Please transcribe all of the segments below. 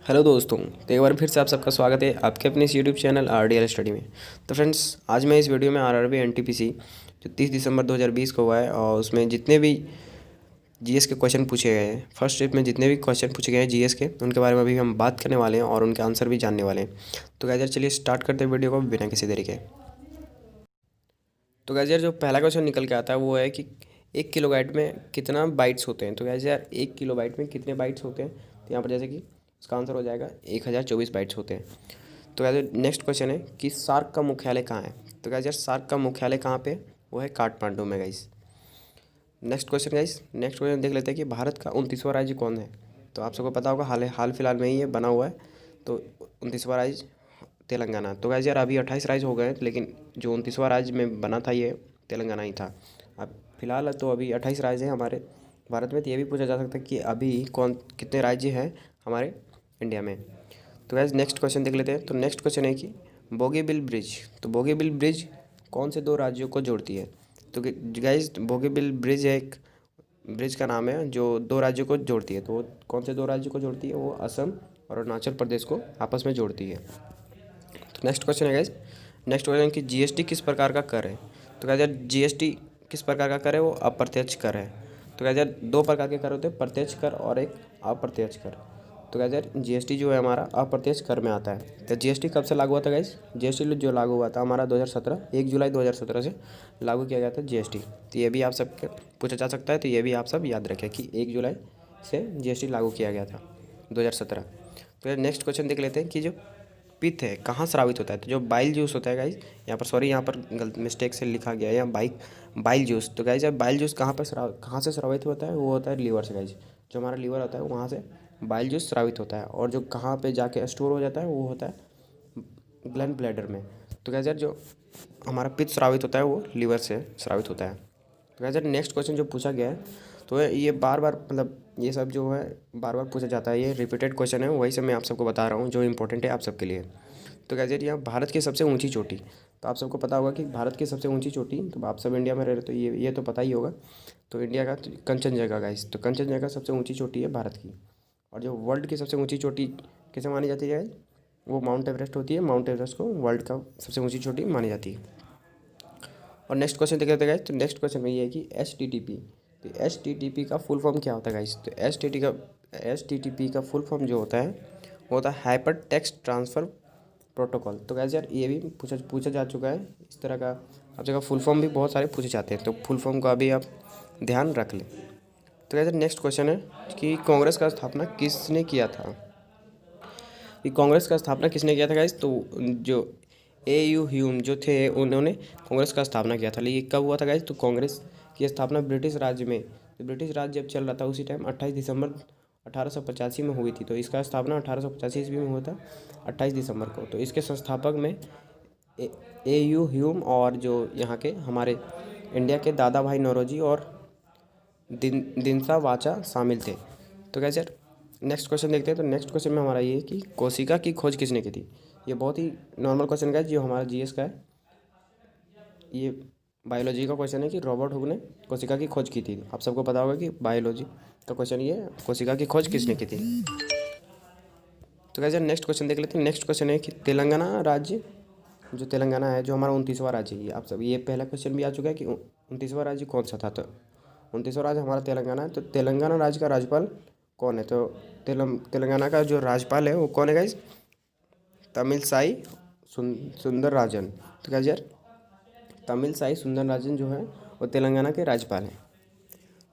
Hello दोस्तों, तो एक बार फिर से आप सबका स्वागत है आपके अपने इस यूट्यूब चैनल RDL स्टडी में। तो फ्रेंड्स, आज मैं इस वीडियो में RRB NTPC जो 30 दिसंबर 2020 को हुआ है और उसमें जितने भी जीएस के क्वेश्चन पूछे गए हैं, फर्स्ट स्टेप में जितने भी क्वेश्चन पूछे गए हैं जीएस के, उनके बारे में अभी हम बात करने वाले हैं और उनके आंसर भी जानने वाले हैं। तो गाइस यार, चलिए स्टार्ट करते हैं वीडियो को बिना किसी देरी के। तो गाइस यार, जो पहला क्वेश्चन निकल के आता है वो है कि 1 किलोबाइट में कितना बाइट्स होते हैं। तो गाइस यार, 1 किलोबाइट में कितने बाइट्स होते हैं, तो यहाँ पर जैसे कि उसका आंसर हो जाएगा 1024 बाइट्स होते हैं। तो गाइस नेक्स्ट क्वेश्चन है कि सार्क का मुख्यालय कहाँ है। तो गाइस यार, सार्क का मुख्यालय कहाँ पे, वो है काठमांडू में गाइस। नेक्स्ट क्वेश्चन देख लेते हैं कि भारत का 29वां राज्य कौन है। तो आप सबको पता होगा, हाल फिलहाल में ही ये बना हुआ है। तो 29वां राज्य तेलंगाना। तो गाइस यार, अभी 28 राज्य हो गए हैं, लेकिन जो 29वां राज्य में बना था ये तेलंगाना ही था। अब फिलहाल तो अभी 28 राज्य हैं हमारे भारत में। तो ये भी पूछा जा सकता है कि अभी कौन कितने राज्य हैं हमारे इंडिया में। तो गाइस नेक्स्ट क्वेश्चन देख लेते हैं। तो नेक्स्ट क्वेश्चन है कि बोगीबिल ब्रिज। तो बोगीबिल ब्रिज कौन से दो राज्यों को जोड़ती है। तो गाइस, बोगीबिल ब्रिज एक ब्रिज का नाम है जो दो राज्यों को जोड़ती है। तो वो कौन से दो राज्यों को जोड़ती है, वो असम और अरुणाचल प्रदेश को आपस में जोड़ती है। तो नेक्स्ट क्वेश्चन है गाइस, नेक्स्ट क्वेश्चन कि जीएसटी किस प्रकार का कर है। तो गाइस यार, जीएसटी किस प्रकार का कर है, वो अप्रत्यक्ष कर है। तो गाइस यार, दो प्रकार के कर होते हैं, प्रत्यक्ष कर और एक अप्रत्यक्ष कर। तो गाइस यार, जीएसटी जो है हमारा अप्रत्यक्ष कर में आता है। तो जीएसटी कब से लागू हुआ था गाइस, जीएसटी जो लागू हुआ था हमारा 2017 1 जुलाई 2017 से लागू किया गया था जीएसटी। तो ये भी आप सब पूछा जा सकता है, तो ये भी आप सब याद रखें कि 1 जुलाई से जीएसटी लागू किया गया था 2017। तो नेक्स्ट क्वेश्चन देख लेते हैं कि जो पित्त है कहाँ स्रावित होता है। तो जो बाइल जूस होता है गाइज, यहाँ पर सॉरी, यहाँ पर गलत मिस्टेक से लिखा गया है यहाँ बाइल जूस। तो गाइज, अब बाइल जूस कहाँ से स्रावित होता है, वो होता है लीवर से गाइज। जो हमारा लीवर होता है वहाँ से बाइल जूस स्रावित होता है, और जो कहाँ पे जाके स्टोर हो जाता है वो होता है गैल ब्लैडर में। तो गाइज यार, जो हमारा पित्त स्रावित होता है वो लीवर से स्रावित होता है। तो गाइज यार, नेक्स्ट क्वेश्चन जो पूछा गया है, तो ये बार बार मतलब ये सब जो है बार बार पूछा जाता है, ये रिपीटेड क्वेश्चन है, वही सब मैं आप सबको बता रहा हूँ जो इंपॉर्टेंट है आप सबके लिए। तो गाइस यार, यहाँ भारत की सबसे ऊंची चोटी। तो आप सबको पता होगा कि भारत की सबसे ऊंची चोटी, तो आप सब इंडिया में रह रहे तो ये तो पता ही होगा। तो इंडिया का कंचनजंगा गाइस, तो कंचनजंगा सबसे ऊंची चोटी है भारत की। और जो वर्ल्ड की सबसे ऊंची चोटी किसे मानी जाती है, वो माउंट एवरेस्ट होती है। माउंट एवरेस्ट को वर्ल्ड का सबसे ऊंची चोटी मानी जाती है। और नेक्स्ट क्वेश्चन देख लेते हैं गाइस। तो नेक्स्ट क्वेश्चन में ये है कि HTTP। तो HTTP का फुल फॉर्म क्या होता है गाइस। तो HTTP का फुल फॉर्म जो होता है वो होता है हाइपर टेक्स्ट ट्रांसफ़र प्रोटोकॉल। तो गाइस यार, ये भी पूछा जा चुका है इस तरह का। अब जगह फुल फॉर्म भी बहुत सारे पूछे जाते हैं, तो फुल फॉर्म का भी आप ध्यान रख लें। तो गाइस यार, नेक्स्ट क्वेश्चन है कि कांग्रेस का स्थापना किसने किया था। कि कांग्रेस का स्थापना किसने किया था गाइस। तो जो AU ह्यूम जो थे, उन्होंने कांग्रेस का स्थापना किया था। लेकिन कब हुआ था गाइस। तो कांग्रेस की स्थापना ब्रिटिश राज्य में, तो ब्रिटिश राज्य जब चल रहा था उसी टाइम 28 दिसंबर 1885 में हुई थी। तो इसका स्थापना 1885 ईस्वी में हुआ था 28 दिसंबर को। तो इसके संस्थापक में AU ह्यूम और जो यहाँ के हमारे इंडिया के दादा भाई नौरोजी और दिनसा वाचा शामिल थे। तो कैसे यार, नेक्स्ट क्वेश्चन देखते हैं। तो नेक्स्ट क्वेश्चन में हमारा ये है कि कोशिका की खोज किसने की थी। ये बहुत ही नॉर्मल क्वेश्चन का है जो हमारा जीएस का है। ये बायोलॉजी का क्वेश्चन है कि रॉबर्ट हुक ने कोशिका की खोज की थी। आप सबको पता होगा कि बायोलॉजी का क्वेश्चन ये है, कोशिका की खोज किसने की थी। तो कैसे नेक्स्ट क्वेश्चन देख लेते हैं। नेक्स्ट क्वेश्चन है कि तेलंगाना राज्य, जो तेलंगाना है जो हमारा 29वां राज्य है, आप सब ये पहला क्वेश्चन भी आ चुका है कि 29वां राज्य कौन सा था। तो 29वां राज्य हमारा तेलंगाना है। तो तेलंगाना राज्य का राज्यपाल कौन है। तो तेलंगाना का जो राज्यपाल है वो कौन है गाइज, तमिलसाई सुंदरराजन। तो क्या यार, तमिलसाई सुंदरराजन जो है वो तेलंगाना के राज्यपाल हैं।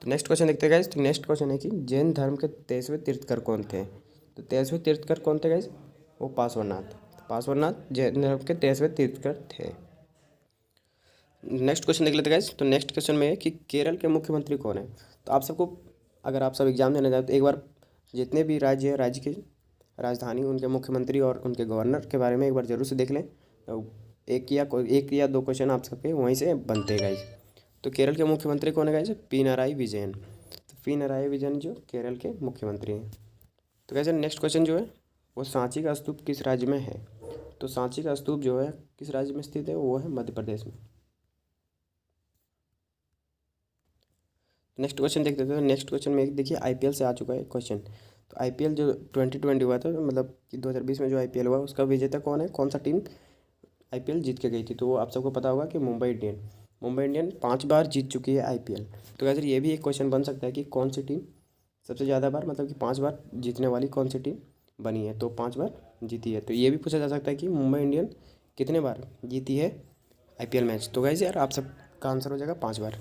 तो नेक्स्ट क्वेश्चन देखते हैं गाइज। तो नेक्स्ट क्वेश्चन है कि जैन धर्म के 23वें तीर्थकर कौन थे। तो 23वें तीर्थकर कौन थे गाइज, वो पार्श्वनाथ जैन धर्म के 23वें तीर्थकर थे। नेक्स्ट क्वेश्चन देख लेते हैं गाइज। तो नेक्स्ट क्वेश्चन में है कि केरल के मुख्यमंत्री कौन है। तो आप सबको, अगर आप सब एग्जाम देने जाए तो एक बार जितने भी राज्य है, राज्य की राजधानी, उनके मुख्यमंत्री और उनके गवर्नर के बारे में एक बार जरूर से देख लें। तो एक या दो क्वेश्चन आप सबके वहीं से बनते हैं गाइज। तो केरल के मुख्यमंत्री कौन है गाइज, पिनाराई विजयन। तो पिनाराई विजयन जो केरल के मुख्यमंत्री हैं। तो गाइज नेक्स्ट क्वेश्चन जो है वो सांची का स्तूप किस राज्य में है। तो सांची का स्तूप जो है किस राज्य में स्थित है, वो है मध्य प्रदेश में। नेक्स्ट क्वेश्चन देखते हैं। नेक्स्ट क्वेश्चन में देखिए IPL से आ चुका है क्वेश्चन। तो आईपीएल जो 2020 हुआ था, मतलब कि 2020 में जो आईपीएल हुआ उसका विजेता कौन है, कौन सा टीम आईपीएल जीत के गई थी? तो वो आप सबको पता होगा कि मुंबई इंडियन 5 बार जीत चुकी है आईपीएल। तो वैसे ये भी एक क्वेश्चन बन सकता है कि कौन सी टीम सबसे ज़्यादा बार, मतलब कि 5 बार जीतने वाली कौन सी टीम बनी है? तो 5 बार जीती है। तो ये भी पूछा जा सकता है कि मुंबई इंडियन कितने बार जीती है आईपीएल मैच। तो गाइस यार आप सबका आंसर हो जाएगा 5 बार।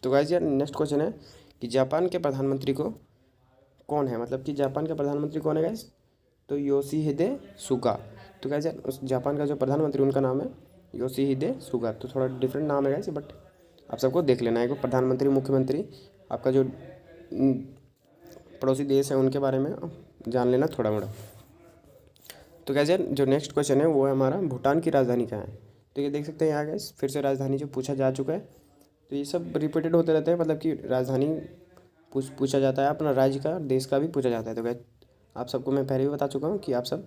तो गाइस यार नेक्स्ट क्वेश्चन है कि जापान के प्रधानमंत्री को कौन है, मतलब कि जापान का प्रधानमंत्री कौन है गाइस? तो योशिहिदे सुगा। तो गाइस यार उस जापान का जो प्रधानमंत्री उनका नाम है योशिहिदे सुगा। तो थोड़ा डिफरेंट नाम है गाइस, बट आप सबको देख लेना है कि प्रधानमंत्री, मुख्यमंत्री, आपका जो पड़ोसी देश है उनके बारे में जान लेना थोड़ा मोड़ा। तो गाइस यार जो नेक्स्ट क्वेश्चन है वो है हमारा, भूटान की राजधानी कहाँ है? तो ये देख सकते हैं यहाँ गाइस फिर से राजधानी जो पूछा जा चुका है। तो ये सब रिपीटेड होते रहते हैं, मतलब कि राजधानी पूछा जाता है, अपना राज्य का, देश का भी पूछा जाता है। तो गाइस आप सबको मैं पहले भी बता चुका हूँ कि आप सब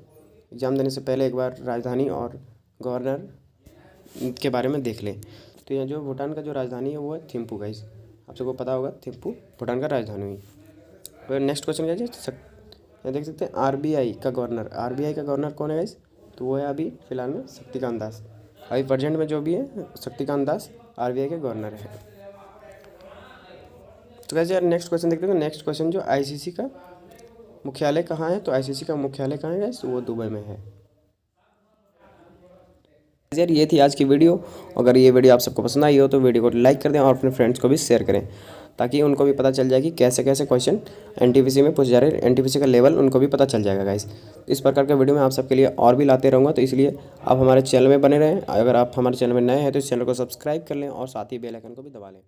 एग्ज़ाम देने से पहले एक बार राजधानी और गवर्नर के बारे में देख लें। तो यहाँ जो भूटान का जो राजधानी है वो है थिम्पू गाइस, आप सबको पता होगा थिम्पू भूटान का राजधानी हुई। फिर नेक्स्ट क्वेश्चन क्या है, यहाँ देख सकते हैं आरबीआई का गवर्नर कौन है गाइस? तो वो है अभी फिलहाल में शक्तिकांत दास। अभी प्रेजेंट में जो भी है शक्तिकांत दास आरबीआई के गवर्नर है। तो गाइस यार नेक्स्ट क्वेश्चन देखते हैं। नेक्स्ट क्वेश्चन जो आईसीसी का मुख्यालय कहाँ है? तो आईसीसी का मुख्यालय कहाँ है गाइस? तो वो दुबई में है। यार ये थी आज की वीडियो। अगर ये वीडियो आप सबको पसंद आई हो तो वीडियो को लाइक कर दें और अपने फ्रेंड्स को भी शेयर करें, ताकि उनको भी पता चल जाए कि कैसे कैसे क्वेश्चन एनटीपीसी में पूछे जा रहे हैं, एनटीपीसी का लेवल उनको भी पता चल जाएगा गाइस। इस प्रकार का वीडियो मैं आप सबके लिए और भी लाते रहूँगा, तो इसलिए आप हमारे चैनल में बने रहें। अगर आप हमारे चैनल में नए हैं तो इस चैनल को सब्सक्राइब कर लें और साथ ही बेल आइकन को भी दबा लें।